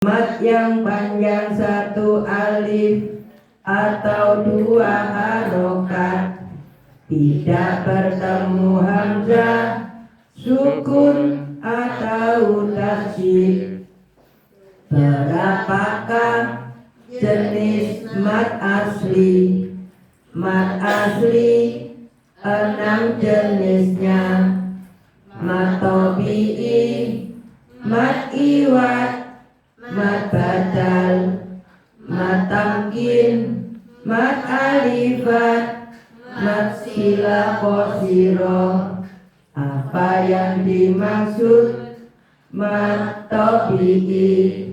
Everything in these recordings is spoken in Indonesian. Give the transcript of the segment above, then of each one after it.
Mat yang panjang satu alif atau dua harokat, tidak bertemu hamzah, sukun atau tasydid. Berapakah jenis mat asli? Mat asli 6 jenisnya: mat tabi'i, mat iwad, mat badal, mat tamkin, mat alifat, mat sila qasiro. Apa yang dimaksud mat tabi'i?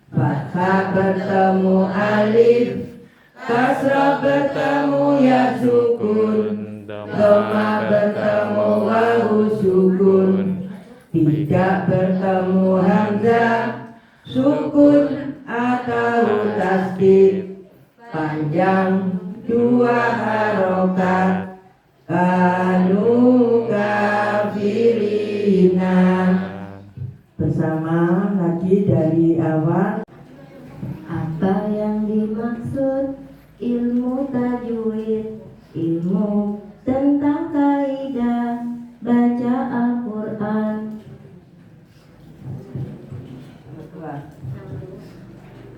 Fathah bertemu alif, kasrah bertemu ya sukun, dhamma bertemu wawu sukun, tidak bertemu hamzah, sukun atau tasydid, panjang 2 harokat. Kanu kafirina. Bersama lagi dari awal. Apa yang dimaksud ilmu tajwid? Ilmu tentang kaidah baca Al-Quran.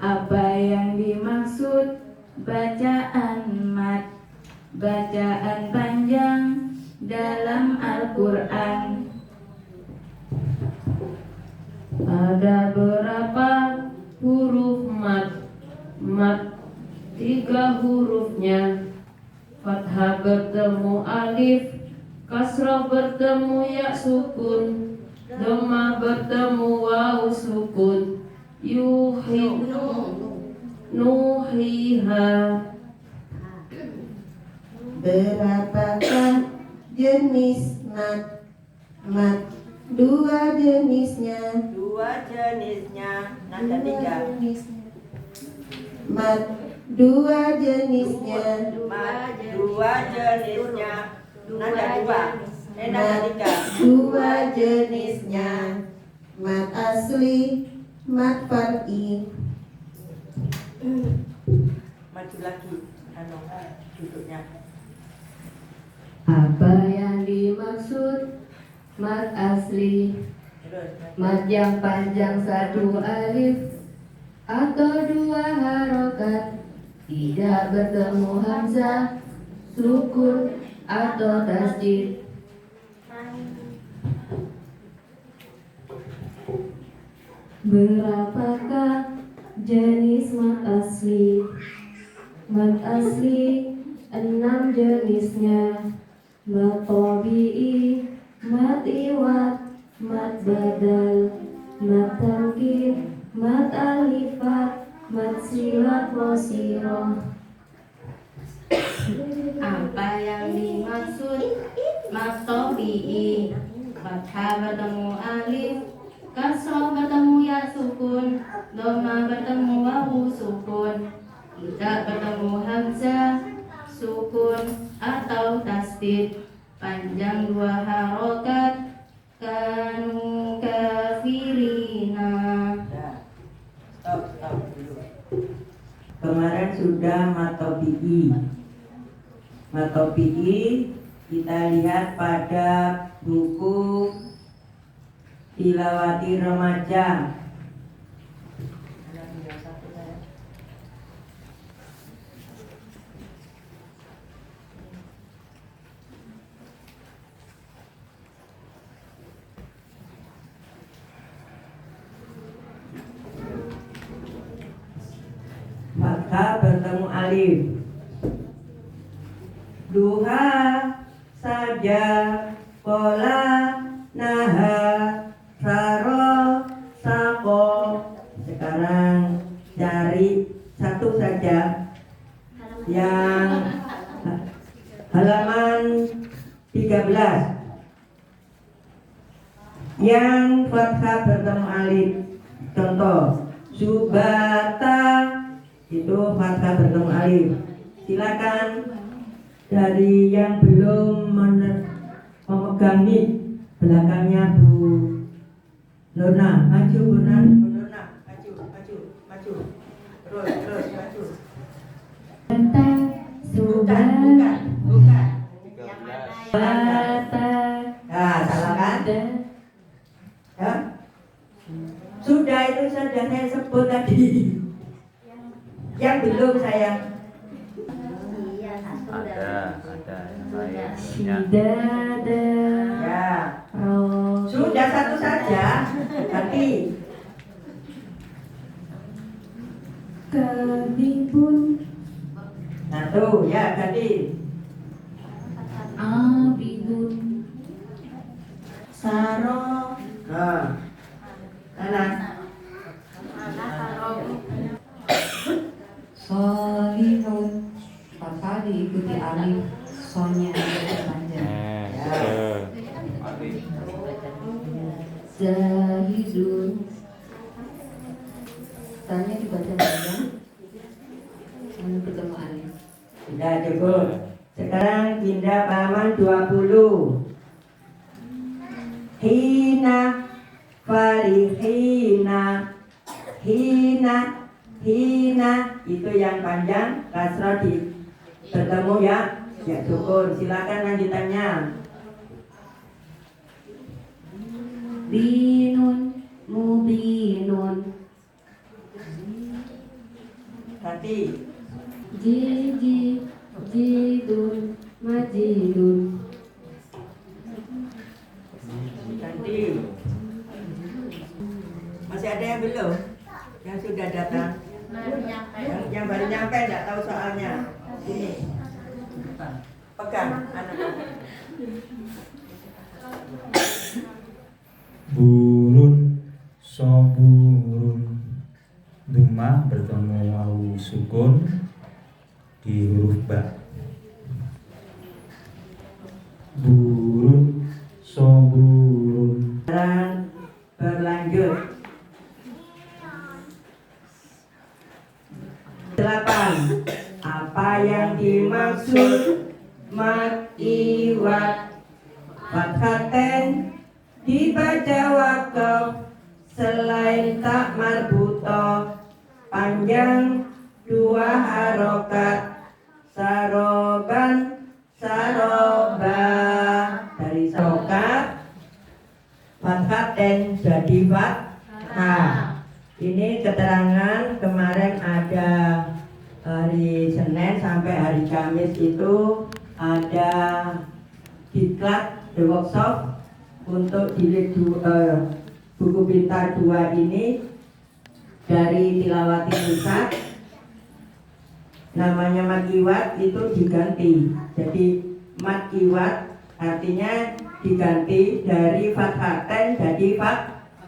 Apa yang dimaksud bacaan mat? Bacaan panjang dalam Al-Quran. Ada berapa huruf mat? Mat 3 hurufnya. Fathah bertemu alif, kasrah bertemu ya sukun, dhamma bertemu wawu sukun. Nuhiha. Berapakah jenis mat? Mat 2 jenisnya. 2 jenisnya, nada 3. Mat 2 jenisnya. Mat 2 jenisnya, nada 2. Nada 3. 2 jenisnya. Mat asli, mat far'i. Maju lagi, duduknya. Apa yang dimaksud mat asli? Mat yang panjang 1 alif atau 2 harokat, tidak bertemu hamzah, sukun atau tasydid. Berapakah jenis mat asli? Mat asli 6 jenisnya: mat tabi'i, mat iwad, mat badal, mat tamkin, mat alifat, mat sila qasiro. Apa yang dimaksud mat tabi'i? Fathah bertemu alif, kasrah bertemu ya sukun, dhamma bertemu wawu sukun, tidak bertemu hamzah, sukun atau tasydid, panjang 2 harokat. Kanu kafirina. Stop dulu. Kemarin sudah matobi'i. Matobi'i kita lihat pada buku Tilawati Remaja. Fathah bertemu alif. Duha, saja, kola, naha, saro, sako. Sekarang cari satu saja yang halaman 13 yang fathah bertemu alif. Contoh subata, itu fathah bertemu alif. Silakan dari yang belum memegang mic, belakangnya Bu Nurna, maju Bu Nurna, maju. maju. Terus maju. Bata Bukan. Bata Nah, salah kan? Ya. Sudah itu sudah saya sebut tadi. Yang belum saya. Ada yang lain ya. Sidada Ya. Ro Sudah satu saja. Tapi Kabibun satu ya ganti. Abidun Saro Nah. Mana? Solihun Papa diikuti alif Sonya panjang Zahidun Tanya dibaca panjang Lalu ketemu alif Sudah cukup. Sekarang pindah halaman 20. Hina farihina hina itu yang panjang kasrah di bertemu ya sukun. Silakan lanjutannya. Binun Mubinun Ganti. Jiji Jidun Majidun Ganti. Masih ada yang belum? Yang sudah datang? Yang baru nyampe nggak tahu soalnya. Sini. Pegang anak. Burun soburun Dumah bertemu wawu sukun di huruf ba. Burun soburun. Sekarang berlanjut. 8. Apa yang dimaksud mat iwat fathaten dibaca wakaf selain tak marbutoh panjang 2 harokat saroban saroba dari sarokat fathaten jadi fathah. Ini keterangan kemarin ada hari Senin sampai hari Kamis itu ada diklat the workshop untuk jilid buku pintar 2 ini dari Tilawati Pusat. Namanya mat iwat itu diganti. Jadi mat iwat artinya diganti dari fathaten jadi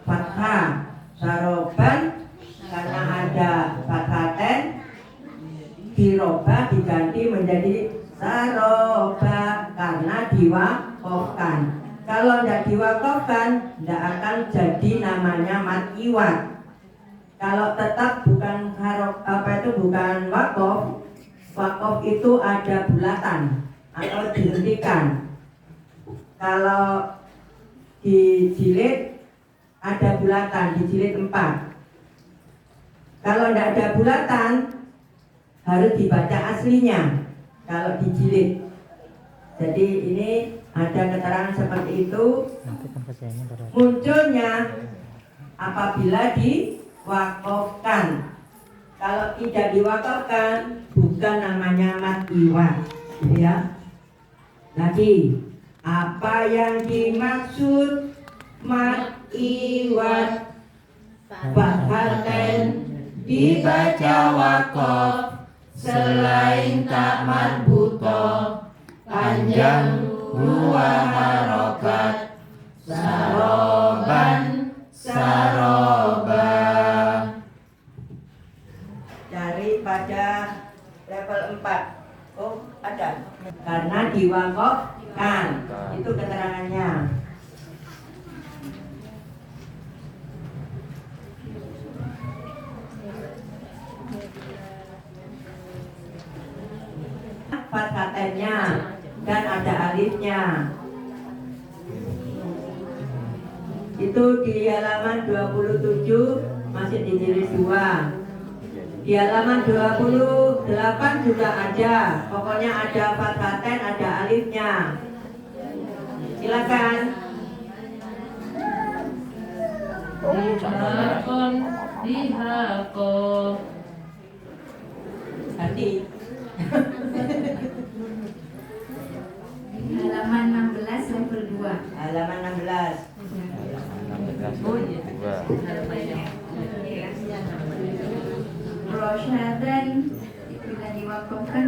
fathah. Saroban karena ada fathaten dirobah diganti menjadi saroba karena diwakofkan. Kalau tidak diwakofkan tidak akan jadi namanya mat iwat. Kalau tetap bukan bukan wakof, wakof itu ada bulatan atau dihentikan. Kalau dijilid ada bulatan, dijilid 4. Kalau tidak ada bulatan harus dibaca aslinya kalau dijilid. Jadi ini ada keterangan seperti itu. Munculnya apabila diwakofkan. Kalau tidak diwakofkan bukan namanya mat iwat, ya. Lagi, apa yang dimaksud mat iwat fathaten dibaca wakof selain tak marbutoh panjang 2 harokat saroban saroba. Daripada level 4. Oh ada. Karena diwakofkan. Itu keterangannya. Fathatennya dan ada alifnya. Itu di halaman 27 masih di jilid 2. Di halaman 28 juga ada. Pokoknya ada fathatain, ada alifnya. Silakan. Dihakon, dihakon. Ganti. Halaman 16 level 2. Halaman 16. 16 Oh iya. dua. Rosyadan bila diwakafkan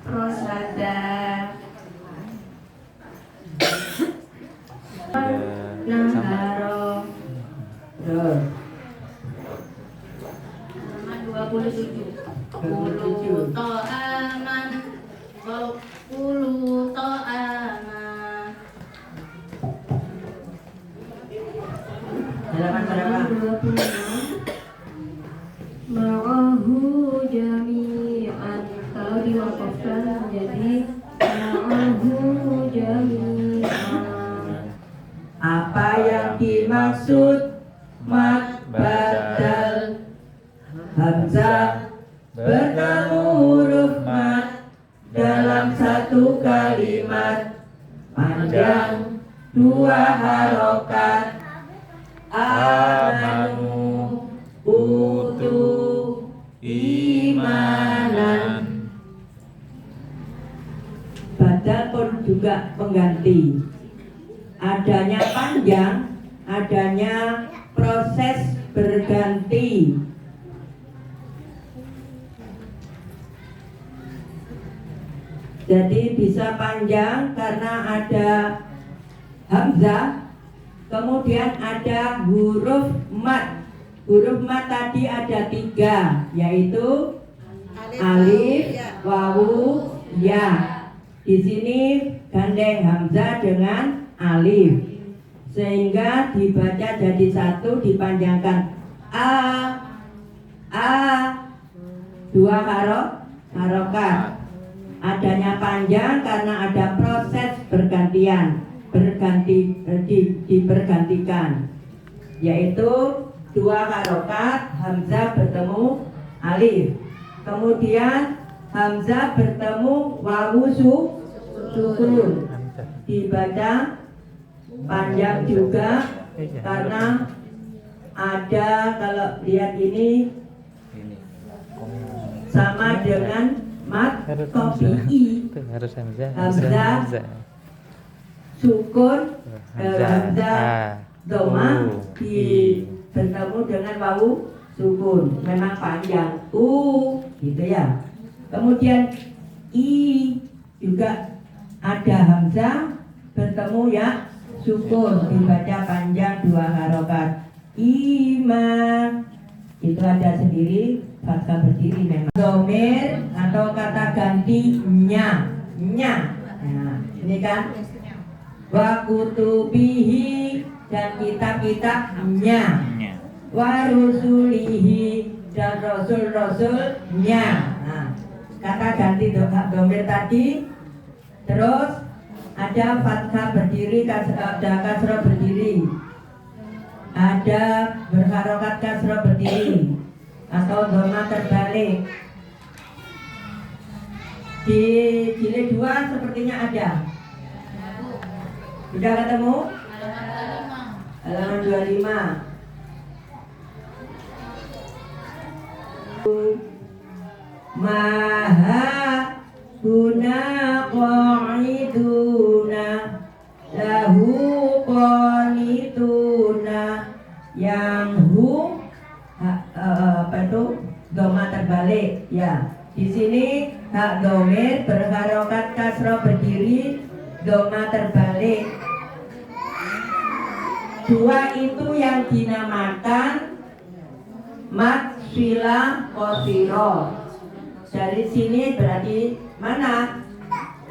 rosada. Naharo. Terus. Halaman 27. Kulu to'aman kulu to'aman. Halaman berapa? 26. Ma'ahu jami'an. Kalau diwakafkan menjadi ma'ahu jami'an. Apa yang dimaksud mad badal? Hamzah bertemu huruf mad dalam satu kalimat panjang 2 harokat. Amanu utu imanan. Badal pun juga pengganti. Adanya panjang, adanya proses berganti. Jadi bisa panjang karena ada hamzah, kemudian ada huruf mat. Huruf mat tadi ada 3, yaitu alif, wawu, ya. Di sini gandeng hamzah dengan alif, sehingga dibaca jadi 1, dipanjangkan a, 2 harokat. Adanya panjang karena ada proses bergantian, dibergantikan, yaitu 2 harokat, hamzah bertemu alif, kemudian hamzah bertemu wawu sukun, dibaca panjang juga karena ada, kalau lihat ini sama dengan mat kopi, harus hamzah. hamzah sukun, hamzah doma bertemu dengan wawu sukun, memang panjang gitu ya. Kemudian i juga ada hamzah bertemu ya sukun, dibaca panjang 2 harokat. Iman itu ada sendiri, fathah berdiri memang. Domir atau kata ganti nya. Nah, ini kan wa kutubihi dan kitab-kitabnya, wa rusulihi dan rasul-rasulnya. Nah, kata ganti domir tadi. Terus ada fathah berdiri, ada kasrah berdiri, ada berharokat kasrah berdiri atau doma terbalik. Di jilid 2 sepertinya ada. Sudah ketemu? Halaman 25. Maha guna qa'iduna lahu qanituna. Yang apa itu? Doma terbalik ya. Di sini hak domir berharokat kasroh berdiri, doma terbalik. 2 itu yang dinamakan mat sila qasiro. Dari sini berarti mana?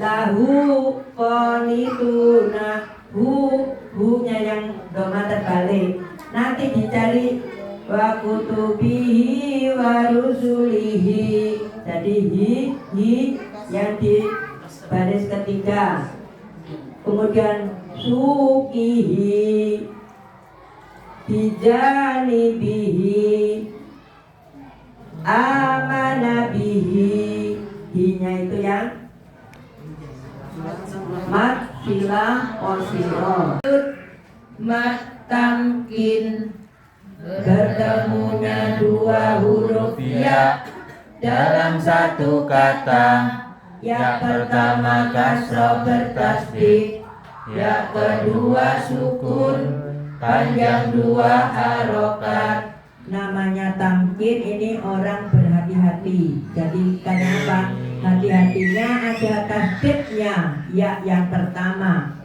Lahu qanituna, hu-nya yang doma terbalik. Nanti dicari wa kutubihi wa rusulihi. Jadi hi yang di baris ketiga. Kemudian sukihi, bijanibihi amana bihi. Hinya itu yang mat sila osiro. Mat tamkin, bertemunya dua huruf ya dalam satu kata. Ya pertama kasroh bertasdid, ya kedua sukun panjang dua harokat. Namanya tamkin, ini orang berhati-hati. Jadi kenapa hati-hatinya? Ada tasdidnya ya yang pertama.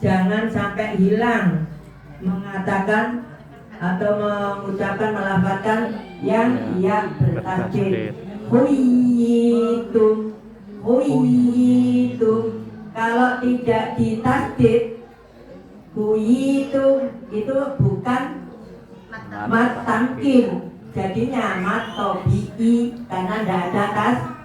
Jangan sampai hilang mengatakan atau mengucapkan, melafazkan yang ya bertasdid. Huyitum, huyitum. Kalau tidak ditasdid, huyitum itu bukan mat tamkin, jadinya mat tobi'i karena tidak ada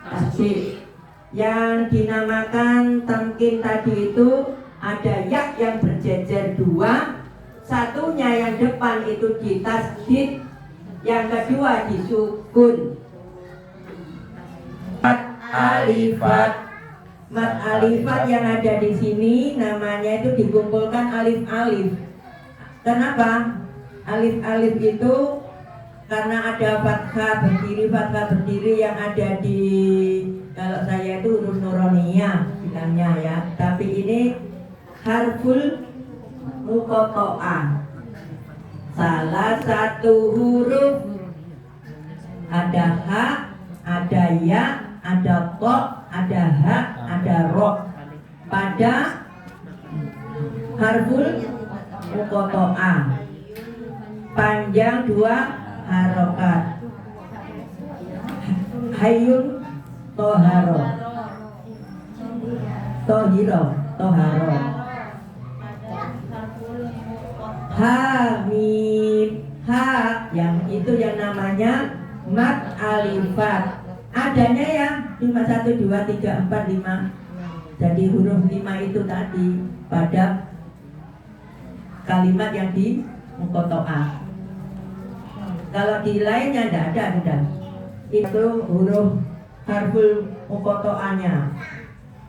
tasdid. Yang dinamakan tamkin tadi itu ada ya yang berjejer dua, satunya yang depan itu ditasdid, yang kedua disukun. Mat alifat, mat alifat yang ada di sini namanya itu dikumpulkan alif-alif. Kenapa? Alif-alif itu karena ada fathah berdiri yang ada di, kalau saya itu huruf nuroniyah bilangnya ya, tapi ini harful muqatta'ah. Salah satu huruf ada ha, ada ya, ada to, ada ha, ada ro. Pada harful muqatta'ah panjang dua harokat. Hayyun toharo, tohiro, toharo. Hamim, ha yang itu yang namanya mat alifat. Adanya ya 5, 1, 2, 3, 4, 5. Jadi huruf 5 itu tadi pada kalimat yang di muqatta'ah. Kalau di lainnya tidak ada, sudah. Itu huruf harful muqatta'ahnya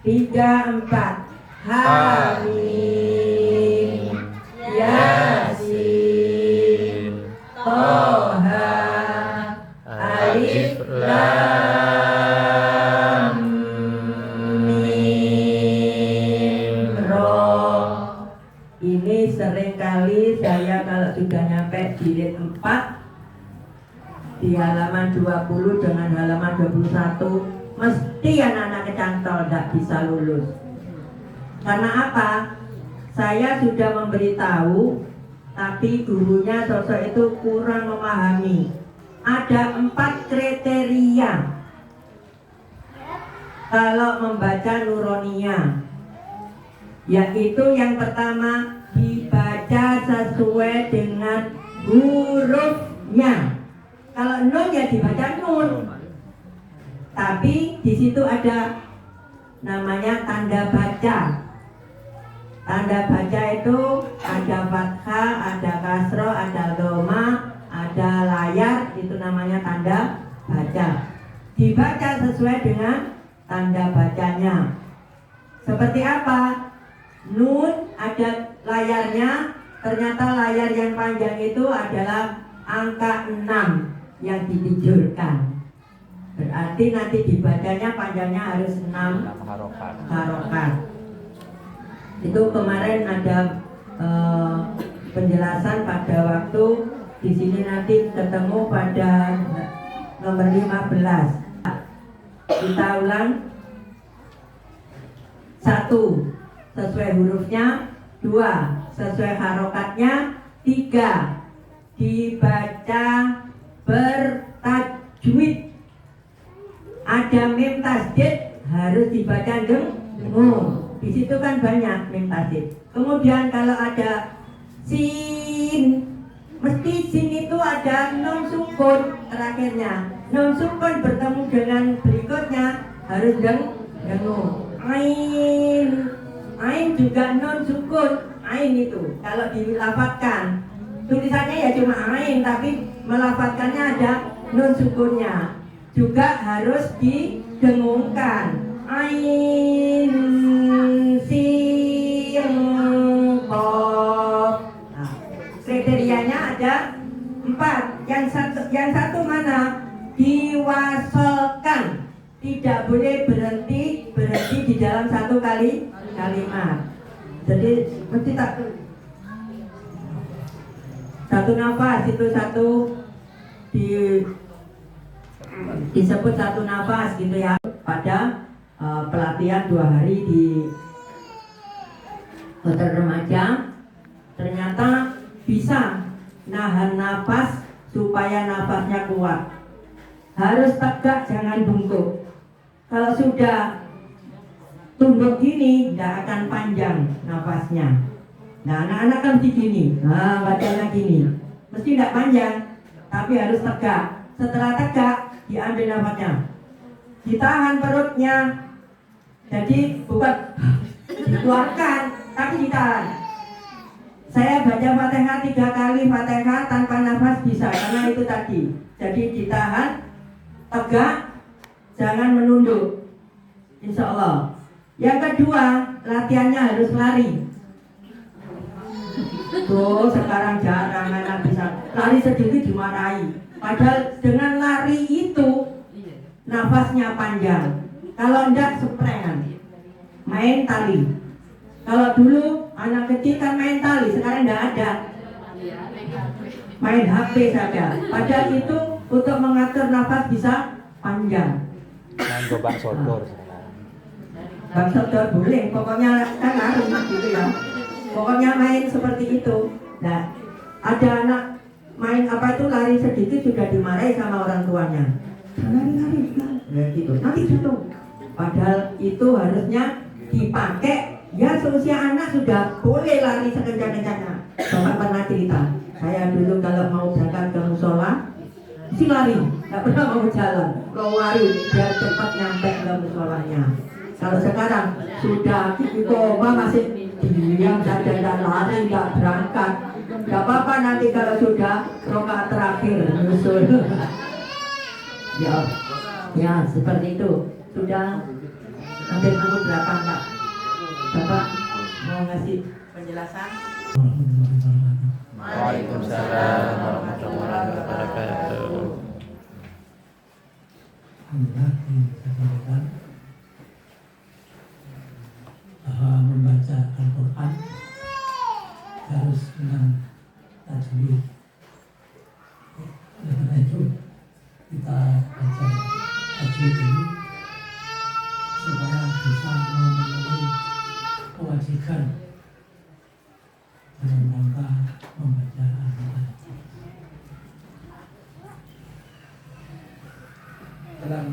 3, 4. Hamim, Yasin, Toha, Alif Lam Mim Ro. Ini seringkali saya kalau sudah nyampe jilid 4 di halaman 20 dengan halaman 21 mesti anak-anak kecantol tidak bisa lulus. Karena apa? Saya sudah memberitahu, tapi gurunya sosok itu kurang memahami. Ada 4 kriteria kalau membaca nuroniyah, yaitu yang pertama dibaca sesuai dengan hurufnya. Kalau nun ya dibaca nun, tapi di situ ada namanya tanda baca. Tanda baca itu ada fathah, ada kasroh, ada doma, ada layar, itu namanya tanda baca. Dibaca sesuai dengan tanda bacanya. Seperti apa? Nun ada layarnya, ternyata layar yang panjang itu adalah angka 6 yang ditijurkan. Berarti nanti dibacanya panjangnya harus 6 harokat. Itu kemarin ada penjelasan pada waktu di sini, nanti ketemu pada nomor 15. Kita ulang. 1 sesuai hurufnya, 2 sesuai harokatnya, 3 dibaca bertajwid. Ada mim tasdid harus dibaca dengung. Di situ kan banyak mim tasdid. Kemudian kalau ada sin, mesti sin itu ada nun sukun terakhirnya. Nun sukun bertemu dengan berikutnya harus dengung. Ain juga nun sukun. Ain itu kalau dilafadzkan tulisannya ya cuma ain, tapi melafadzkannya ada nun sukunnya. Juga harus didengungkan. Ain sin qaf. Nah, kriterianya ada 4. Yang satu mana? Diwasolkan. Tidak boleh berhenti di dalam satu kalimat. Jadi mesti satu nafas itu disebut satu nafas gitu ya. Pada pelatihan 2 hari di hotel remaja, ternyata bisa nahan nafas supaya nafasnya kuat. Harus tegak, jangan bungkuk. Kalau sudah tunduk gini, tidak akan panjang nafasnya. Nah, anak-anak kan mesti gini, bacanya gini, mesti tidak panjang, tapi harus tegak. Setelah tegak, diambil nafasnya, ditahan perutnya. Jadi bukan dikeluarkan, tapi ditahan. Saya baca Fatihah 3 kali, Fatihah tanpa nafas bisa, karena itu tadi. Jadi ditahan, tegak, jangan menunduk. Insya Allah. Yang kedua, latihannya harus lari. Tuh sekarang jarang anak bisa lari sedikit dimarahi. Padahal dengan lari itu nafasnya panjang. Kalau enggak sprengan, main tali. Kalau dulu anak kecil kan main tali, sekarang enggak ada. Main HP saja. Padahal itu untuk mengatur nafas bisa panjang. Main gobak sodor. Bang sodor boleh, pokoknya kan harus gitu ya. Pokoknya main seperti itu. Nah, ada anak main apa itu lari sedikit sudah dimarahi sama orang tuanya. Lari, ya gitu. Nanti jatuh. Padahal itu harusnya dipakai. Ya seusia anak sudah boleh lari sekencang-kencangnya. Bapak pernah cerita, saya dulu kalau mau berangkat ke musola, mesti lari, nggak pernah mau jalan, mau lari biar cepat nyampe ke musolanya. Kalau sekarang sudah koma masih diam saja dan lari nggak berangkat. Nggak apa-apa nanti kalau sudah rokaat terakhir nyusul. Ya seperti itu. Sudah hampir pukul 8 Pak. Bapak mau ngasih penjelasan? Waalaikumsalam warahmatullahi wabarakatuh. Alhamdulillah disampaikan bahwa membaca Al-Quran harus dengan tajwid. Oleh karena itu kita baca tajwid ini supaya bisa memenuhi kewajiban dalam rangka membaca Al-Quran. Dalam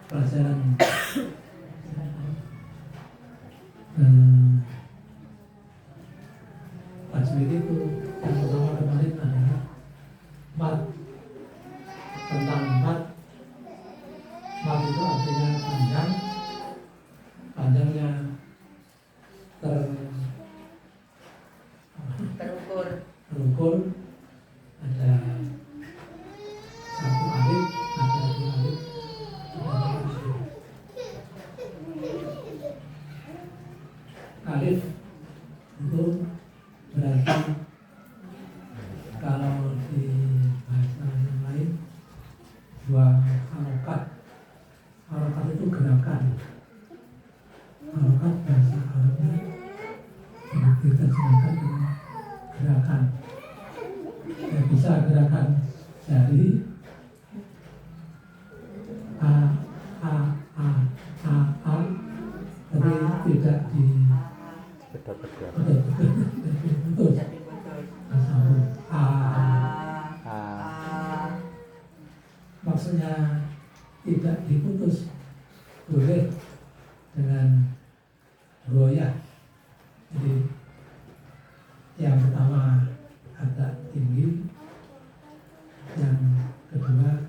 pelajaran tajwid itu yang pertama kemarin adalah mat. Tentang mat itu artinya panjang, panjangnya terukur, ada 1 alif, ada 2 alif, ada 3 alif. Alif itu berarti kalau di bahasa yang lain 2 harokat. Harokat itu gerakan. Harokat bahasa Arabnya diterjemahkan dengan gerakan. Ya, bisa gerakan jari a, tapi tidak di putus. Sambung maksudnya tidak diputus, boleh dengan goyah. Jadi yang pertama agak tinggi, yang kedua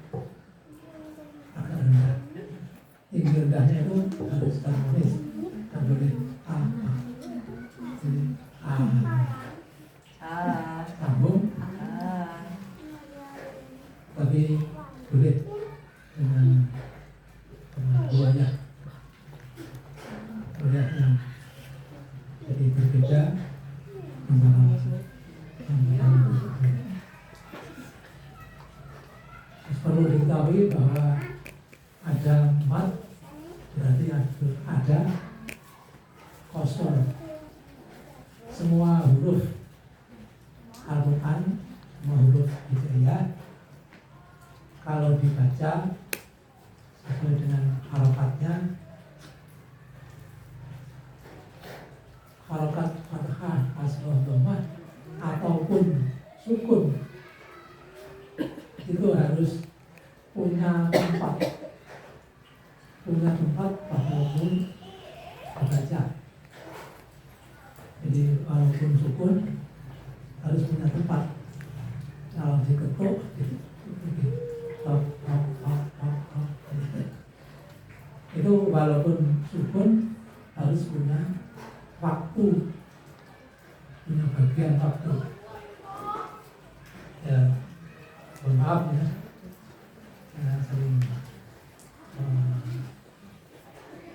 agak rendah. Tinggi rendahnya itu harus harmonis, tak boleh jadi boleh dengan buahnya melihat yang jadi berbeda antara perlu diketahui bahwa ada mat berarti ada kosor. Semua huruf Al-Quran, semua huruf Hijaiyah kalau dibaca sesuai dengan harokatnya, harokat fathah, kasroh, dhammah ataupun sukun, itu harus punya tempat walaupun dibaca. Jadi walaupun sukun harus punya tempat. Kalau diketuk, itu walaupun sukun harus punya waktu, punya bagian waktu. Ya, mohon maaf ya, saya sering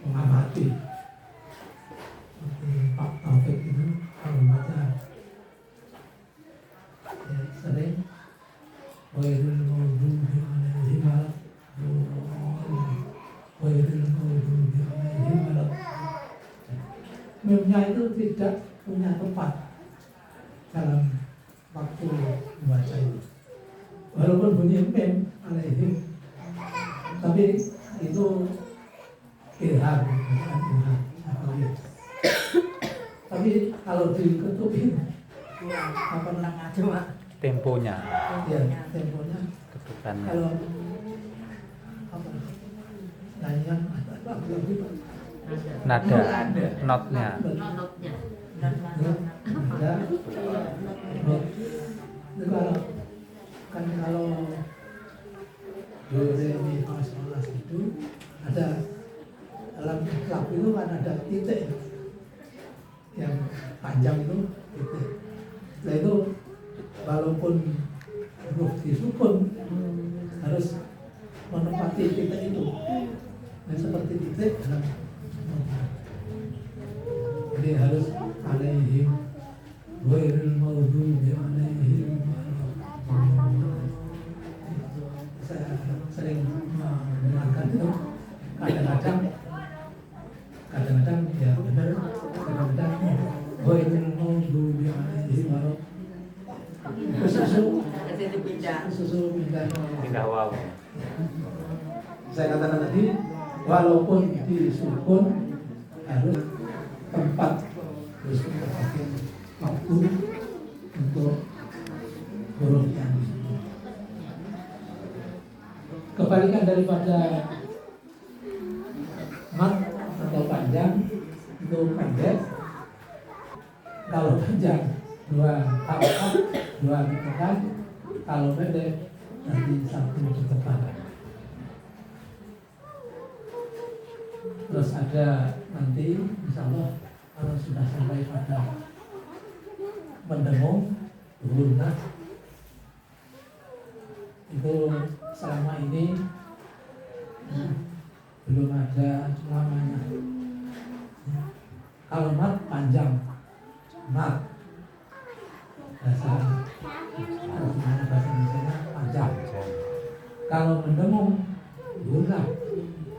mengamati seperti Pak Taufik itu kalau baca ya, sering wairul maghdubi alaihim memnya itu tidak punya tempat dalam waktu membaca itu, walaupun bunyi mem alaihim, tapi itu ilham, bukan ilham. Tapi kalau diketupin apa namanya cuma Temponya, ya temponya ketukannya. kalau apa nyanyian apa Nada, notnya. Nototnya. ada itu kalau do re mi fa sol la si do ada dalam lagu itu kan ada titik yang panjang itu titik. Nah itu walaupun huruf disukun harus menempati titik itu. Nah seperti titik dalam jadi harus alaihim ghairil maghdubi alaihim. Saya sering mendengarkan itu kadang-kadang ya benar, kadang-kadang ghairil maghdubi alaihim susu Pindah waw. saya katakan tadi walaupun disukun harus tempat, harus pakai waktu untuk huruf yang disukun. Kebalikan daripada mat atau panjang itu pendek. Kalau panjang dua harokat, dua ditekan. Kalau pendek nanti satu ditekan. Terus ada nanti insya Allah kalau sudah sampai pada mendengung guna itu selama ini belum ada lamanya. Kalau mat panjang, mat bahasa Indonesia panjang. Kalau mendengung guna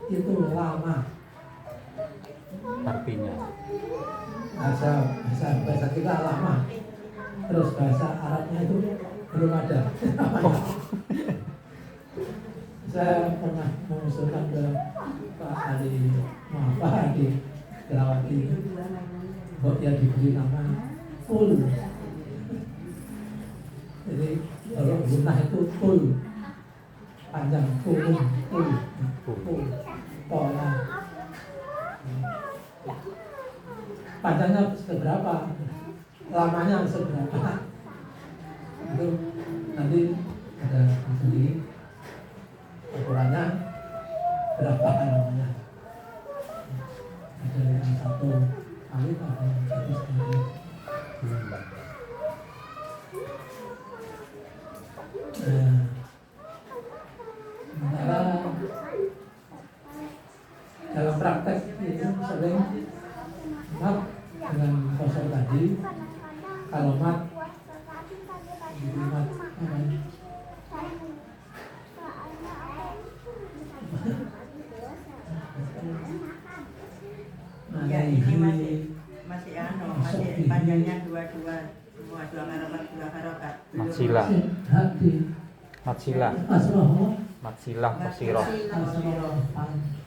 itu lama. Artinya bahasa kita lama, terus bahasa Arabnya itu belum ada. Saya pernah mengusulkan ke Pak Adi Kelawati, kok ya diberi nama full. Jadi kalau gunah itu full, panjang full, pola. Panjangnya seberapa, lamanya seberapa, itu nanti ada sendiri ukurannya berapa lamanya. Ada yang satu kali, ada yang satu setengah. praktek itu sering mat dengan kosong tadi. Kalau mat jadi mat Ya ini masih panjangnya dua semua dua harokat. Matsilah. Matsilah. Asroh. Matsilah kosiroh.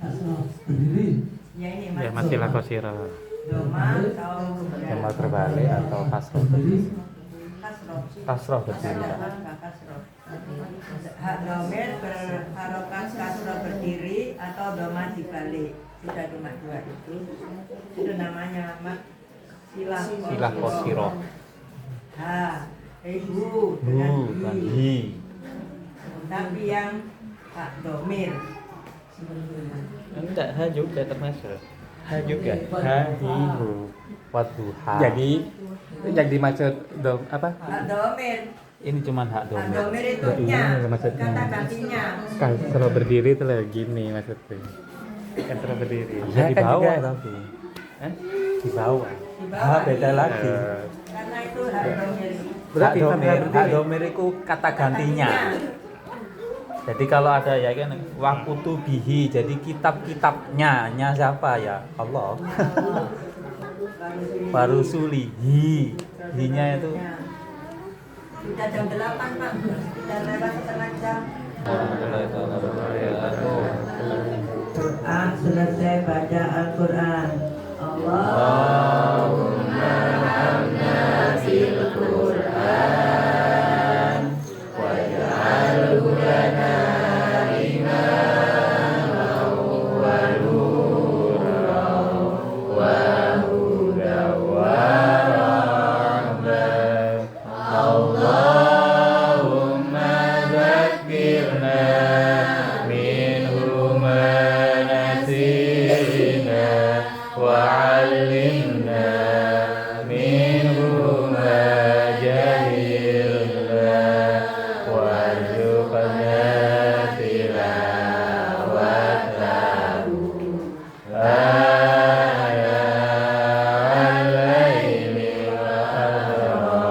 Asroh berdiri. Ya ini Ya matsilah kosiroh. doma atau Doma terbalik atau kasroh. kasroh. Kasroh berdiri. Kasroh. Hak domir berharokat kasroh berdiri atau doma dibalik. Sudah cuma dua itu namanya mat Silah kosiroh. Ha, ibu dengan Hi. tapi yang hak domir. Enggak, ha juga termasuk. Ha juga. Ha, hi, hu. Wadduha. Jadi yang dimaksud apa? Hak domir. Ini cuma hak Hak domir. domir itu nya, maksudnya. kata gantinya. Kalau berdiri itu lah gini maksudnya. Kan terus berdiri. Ya, di kan bawah juga, tapi. Di bawah. Di bawah. beda lagi. Karena itu hak domir. Berarti hak domir itu kata gantinya. Jadi kalau ada ya kan wakutu bihi, jadi kitab-kitabnya, nya siapa ya? Allah. Barusuli, hi-nya itu. Sudah jam 8 Pak, sudah lewat setengah jam. Quran selesai baca Al-Quran. Allahumma hamna fil Quran waj'alhu lana imaman wa nuran wa hudan wa rahmah. Allahumma zakkirna minhu ma nasina wa 'allimna minhu ma jahilna warzuqna tilawatahu al-laili wa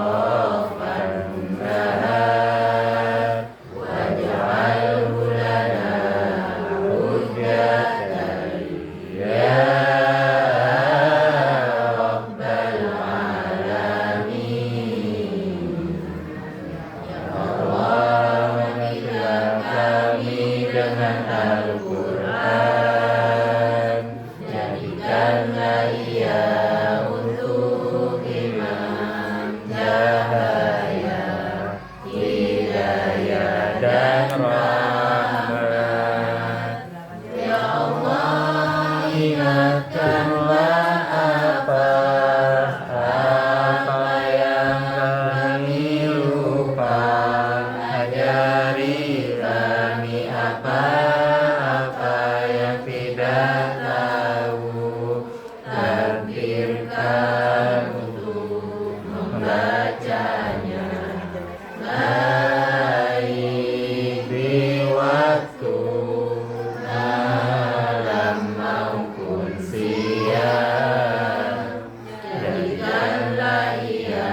atrafan nahar waj'alhu lana hujjatan ya rabbal alamin. Ya Allah, mengizinkan kami dengan Al-Quran, jadikanlah ia untuk imam, cahaya, hidayah dan rahmat. Ya Allah, ingatkanlah apa yang kami lupa, ajari kami apa yang tidak tahu, takdirkan untuk membacanya baik di waktu malam maupun siang. Jadikanlah ia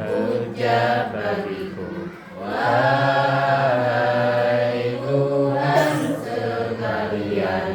hujah bagiku, wahai Tuhan sekalian.